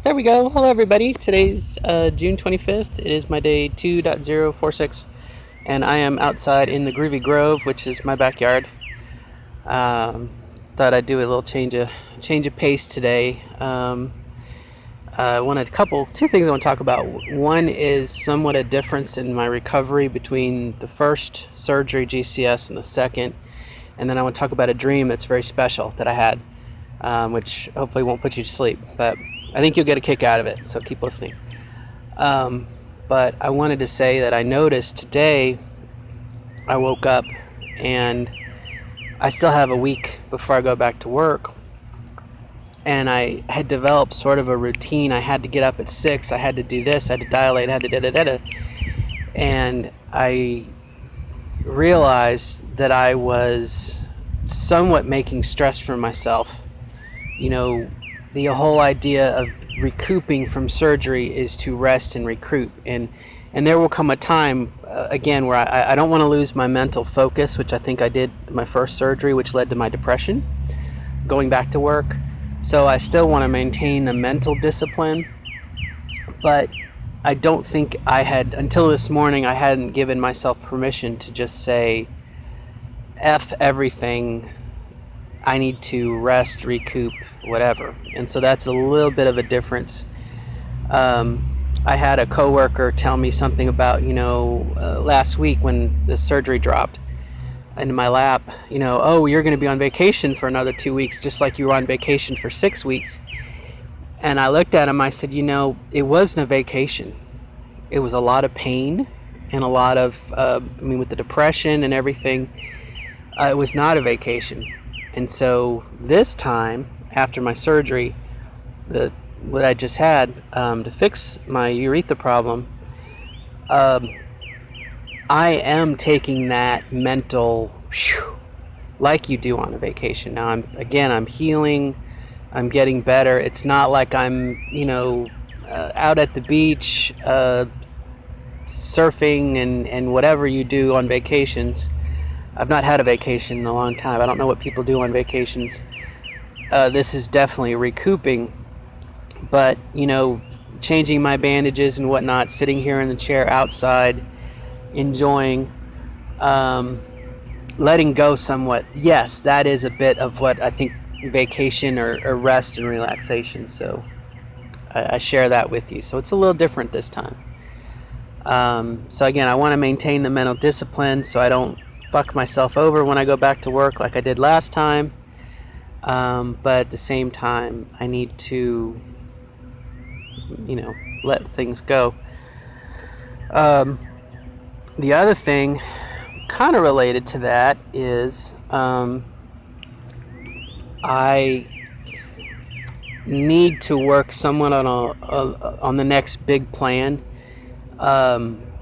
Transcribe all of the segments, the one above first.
There we go. Hello, everybody. Today's June 25th. It is my day 2.046, and I am outside in the Groovy Grove, which is my backyard. Thought I'd do a little change of pace today. I wanted two things I want to talk about. One is somewhat a difference in my recovery between the first surgery, GCS, and the second. And then I want to talk about a dream that's very special that I had, which hopefully won't put you to sleep, but I think you'll get a kick out of it, so keep listening. But I wanted to say that I noticed today I woke up and I still have a week before I go back to work, and I had developed sort of a routine. I had to get up at 6, I had to do this, I had to dilate, I had to da-da-da-da, and I realized that I was somewhat making stress for myself. You know, the whole idea of recouping from surgery is to rest and recruit, and there will come a time again where I don't want to lose my mental focus, which I think I did my first surgery, which led to my depression going back to work. So I still want to maintain the mental discipline, but I don't think I had, until this morning, I hadn't given myself permission to just say F everything, I need to rest, recoup, whatever. And so that's a little bit of a difference. I had a coworker tell me something about, last week when the surgery dropped into my lap, oh, you're going to be on vacation for another 2 weeks, just like you were on vacation for 6 weeks. And I looked at him, I said, it wasn't a vacation. It was a lot of pain and a lot of, with the depression and everything, it was not a vacation. And so this time, after my surgery, what I just had to fix my urethra problem, I am taking that mental, like you do on a vacation. Now I'm healing, I'm getting better. It's not like I'm, out at the beach, surfing and whatever you do on vacations. I've not had a vacation in a long time. I don't know what people do on vacations. This is definitely recouping, but changing my bandages and whatnot, sitting here in the chair outside, enjoying, letting go somewhat. Yes, that is a bit of what I think vacation or rest and relaxation. So I share that with you. So it's a little different this time. So again, I want to maintain the mental discipline so I don't fuck myself over when I go back to work like I did last time. But at the same time, I need to, let things go. The other thing, kind of related to that, is I need to work somewhat on the next big plan.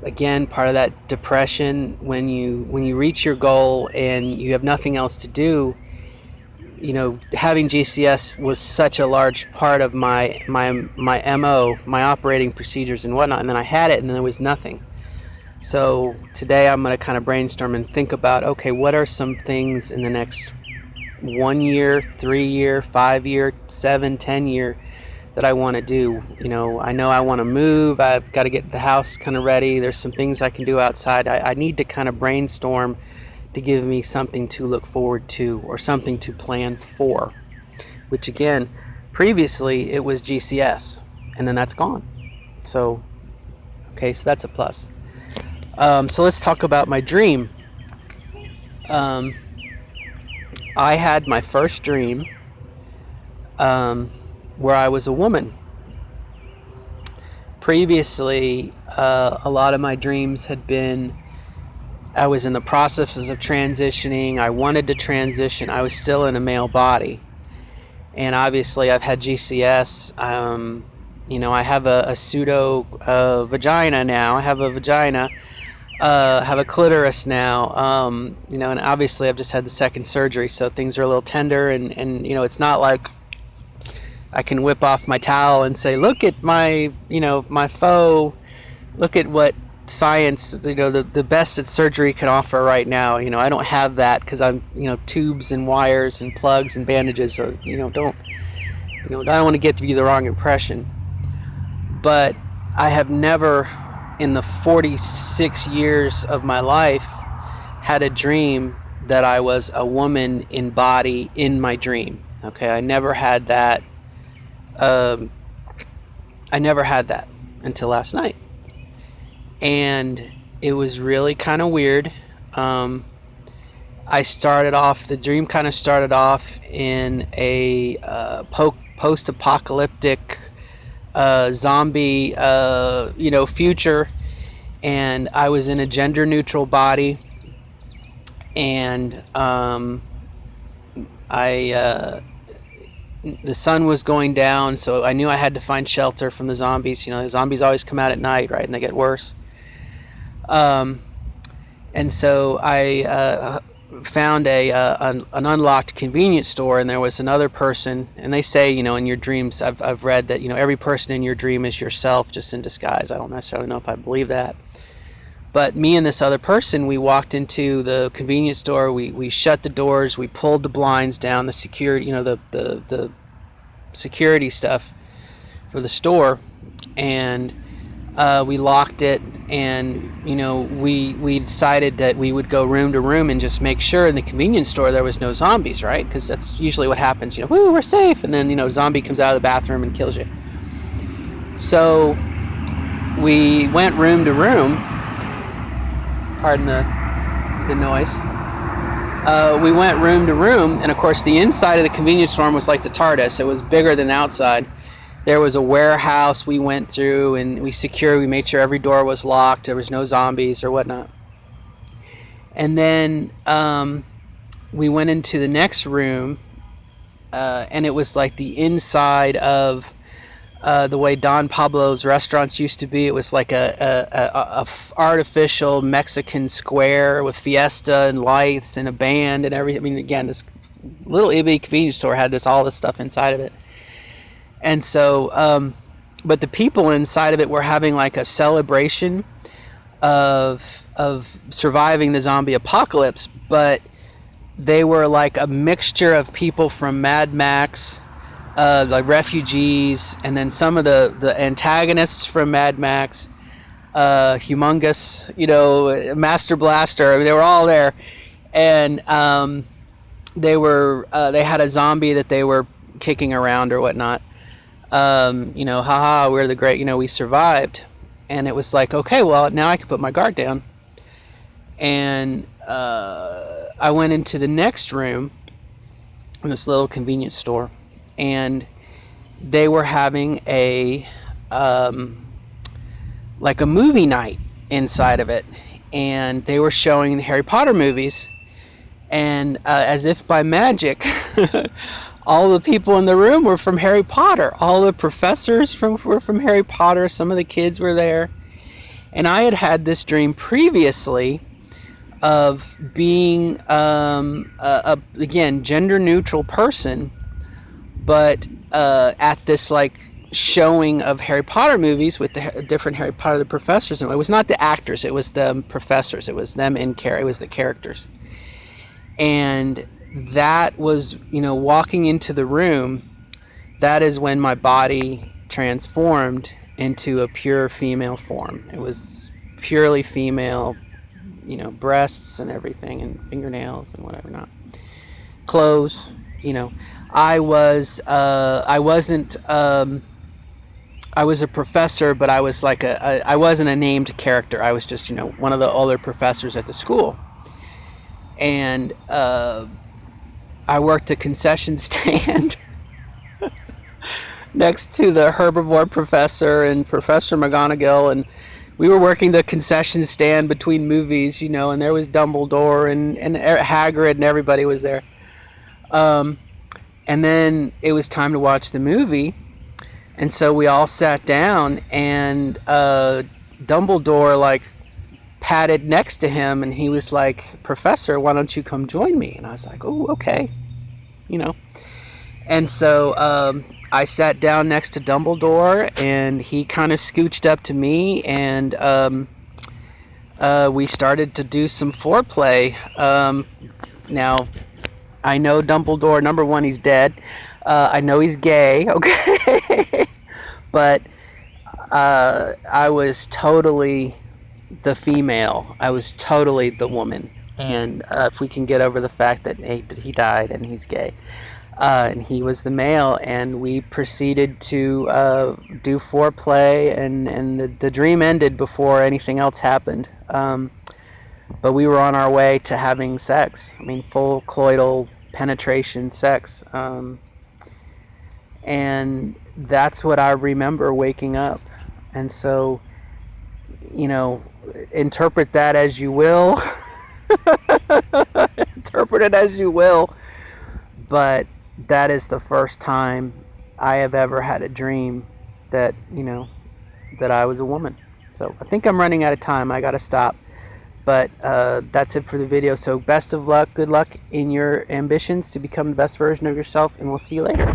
Again, part of that depression, when you reach your goal and you have nothing else to do, having GCS was such a large part of my MO, my operating procedures and whatnot, and then I had it and then there was nothing. So today I'm going to kind of brainstorm and think about, okay, what are some things in the next 1 year, 3 year, 5 year, 7, 10 year that I want to do. I know I want to move. I've got to get the house kind of ready. There's some things I can do outside. I need to kind of brainstorm to give me something to look forward to or something to plan for, which again, previously it was GCS and then that's gone. So that's a plus. So let's talk about my dream. I had my first dream where I was a woman. Previously, a lot of my dreams had been, I was in the processes of transitioning. I wanted to transition. I was still in a male body. And obviously I've had GCS. I have a pseudo vagina now. I have a vagina. Have a clitoris now. And obviously I've just had the second surgery, so things are a little tender, and it's not like I can whip off my towel and say, look at my, my faux, look at what science, the best that surgery can offer right now. I don't have that because I'm, tubes and wires and plugs and bandages. So, I don't want to get you the wrong impression. But I have never, in the 46 years of my life, had a dream that I was a woman in body in my dream. Okay, I never had that. I never had that until last night, and it was really kind of weird. I started off. The dream kind of started off in a post-apocalyptic zombie, future, and I was in a gender-neutral body, and the sun was going down, so I knew I had to find shelter from the zombies. The zombies always come out at night, right, and they get worse. And so I found an unlocked convenience store, and there was another person. And they say, in your dreams, I've read that every person in your dream is yourself, just in disguise. I don't necessarily know if I believe that. But me and this other person, we walked into the convenience store. We shut the doors. We pulled the blinds down. The security, the security stuff for the store, and we locked it. And we decided that we would go room to room and just make sure in the convenience store there was no zombies, right? Because that's usually what happens. Woo, we're safe, and then zombie comes out of the bathroom and kills you. So we went room to room. Pardon the noise. We went room to room, and of course the inside of the convenience store was like the TARDIS. It was bigger than outside. There was a warehouse we went through, and we made sure every door was locked. There was no zombies or whatnot. And then we went into the next room, and it was like the inside of the way Don Pablo's restaurants used to be. It was like a artificial Mexican square with fiesta and lights and a band and everything. I mean, again, this little itty convenience store had all this stuff inside of it. And so, but the people inside of it were having like a celebration of surviving the zombie apocalypse, but they were like a mixture of people from Mad Max, like refugees, and then some of the antagonists from Mad Max, Humongous, Master Blaster. I mean, they were all there, and they had a zombie that they were kicking around or whatnot. Haha, we're the great, we survived. And it was like, okay, well, now I can put my guard down. And I went into the next room in this little convenience store, and they were having like a movie night inside of it. And they were showing the Harry Potter movies, and as if by magic, all the people in the room were from Harry Potter. All the professors were from Harry Potter. Some of the kids were there. And I had this dream previously of being, again, gender-neutral person, but at this, like, showing of Harry Potter movies with the different Harry Potter professors. And it was not the actors. It was the professors. It was them in character. It was the characters. And that was, walking into the room, that is when my body transformed into a pure female form. It was purely female, breasts and everything, and fingernails and whatever not. Clothes, I was a professor, but I was like I wasn't a named character. I was just, one of the older professors at the school. And I worked a concession stand next to the herbivore professor and Professor McGonagall, and we were working the concession stand between movies, and there was Dumbledore and Hagrid, and everybody was there. And then it was time to watch the movie, and so we all sat down, and Dumbledore, like, patted next to him, and he was like, "Professor, why don't you come join me?" And I was like, "Oh, okay," And so I sat down next to Dumbledore, and he kind of scooched up to me, and we started to do some foreplay. Now, I know Dumbledore. Number one, he's dead. I know he's gay. Okay, but I was totally the female. I was totally the woman. And if we can get over the fact that he died and he's gay, and he was the male, and we proceeded to do foreplay, and the dream ended before anything else happened. But we were on our way to having sex. I mean, full coital penetration sex. And that's what I remember waking up. And so, you know, interpret that as you will. Interpret it as you will. But that is the first time I have ever had a dream that, you know, that I was a woman. So I think I'm running out of time. I got to stop. But that's it for the video. So best of luck. Good luck in your ambitions to become the best version of yourself. And we'll see you later.